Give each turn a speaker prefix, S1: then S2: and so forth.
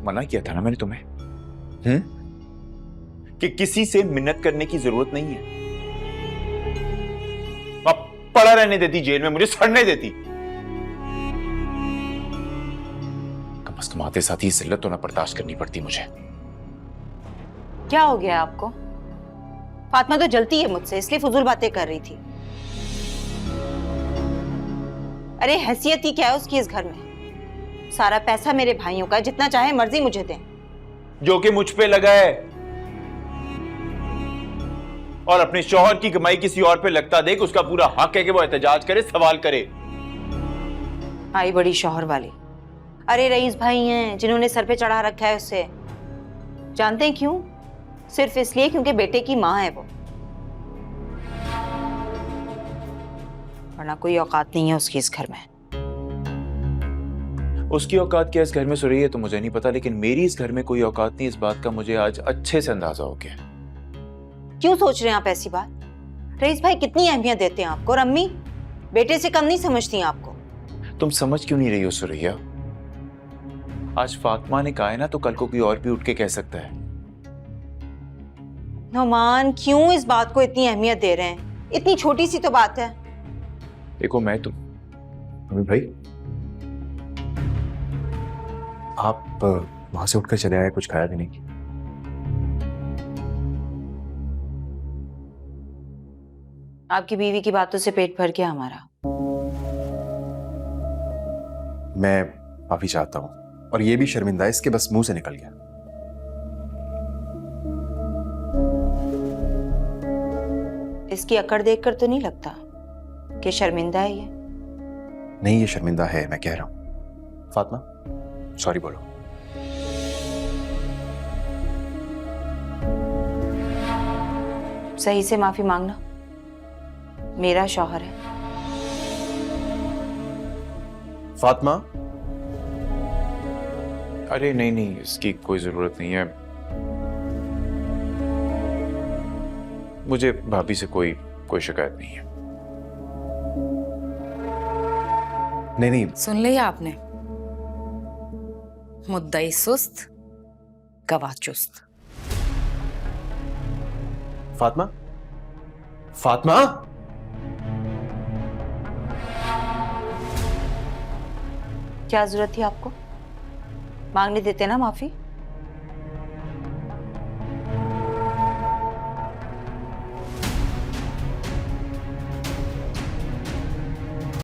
S1: मना किया था ना मैंने तुम्हें, कि किसी से मिन्नत करने की जरूरत नहीं है। अब पड़ा रहने देती जेल में, मुझे सड़ने देती। कम से कम आते साथ ही जिल्लत तो ना बर्दाश्त करनी पड़ती मुझे।
S2: क्या हो गया आपको? फातिमा तो जलती है मुझसे, इसलिए फजूल बातें कर रही थी। अरे हैसियत ही क्या है उसकी इस घर में? सारा पैसा मेरे भाइयों का, जितना चाहे मर्जी मुझे दें।
S1: जो कि मुझ पे लगा है, और अपने शौहर की कमाई किसी और पे लगता देख, उसका पूरा हक है कि वो एहतजाज करे, सवाल करे।
S2: आई बड़ी शौहर वाली। अरे रईस भाई हैं जिन्होंने सर पे चढ़ा रखा है उससे। जानते हैं क्यों? सिर्फ इसलिए क्योंकि बेटे की माँ है वो, वरना कोई औकात नहीं है उसकी इस घर में।
S1: उसकी औकात क्या इस घर में सुरैया तो मुझे नहीं पता, लेकिन मेरी इस घर में कोई औकात नहीं, इस बात का मुझे आज अच्छे से अंदाजा हो गया।
S2: क्यों सोच रहे हैं आप ऐसी बात? रईस भाई कितनी अहमियत देते हैं आपको, और अम्मी बेटे से कम नहीं समझती हैं आपको।
S1: तुम समझ क्यों नहीं रही हो सुरैया? आज फातिमा ने कहा है ना, तो कल को कोई और भी उठ के कह सकता है।
S2: नोमान क्यों इस बात को इतनी अहमियत दे रहे हैं? इतनी छोटी सी तो बात है।
S1: देखो मैं तुम अभी भाई,
S3: आप वहां से उठकर चले आए, कुछ खाया भी नहीं।
S2: आपकी बीवी की बातों से पेट भर गया हमारा।
S3: मैं माफी चाहता हूं, और ये भी शर्मिंदा है, इसके बस मुंह से निकल गया।
S2: इसकी अकड़ देखकर तो नहीं लगता कि शर्मिंदा है ये।
S3: नहीं, ये शर्मिंदा है, मैं कह रहा हूं। फातिमा सॉरी बोलो।
S2: सही से माफी मांगना, मेरा शौहर है।
S3: फातिमा
S1: अरे नहीं नहीं, इसकी कोई जरूरत नहीं है। मुझे भाभी से कोई शिकायत नहीं है।
S3: नहीं नहीं,
S4: सुन लिया आपने? मुद्दई सुस्त, गवाह चुस्त।
S3: फातिमा फातिमा
S2: क्या जरूरत थी आपको? मांगने देते ना माफी।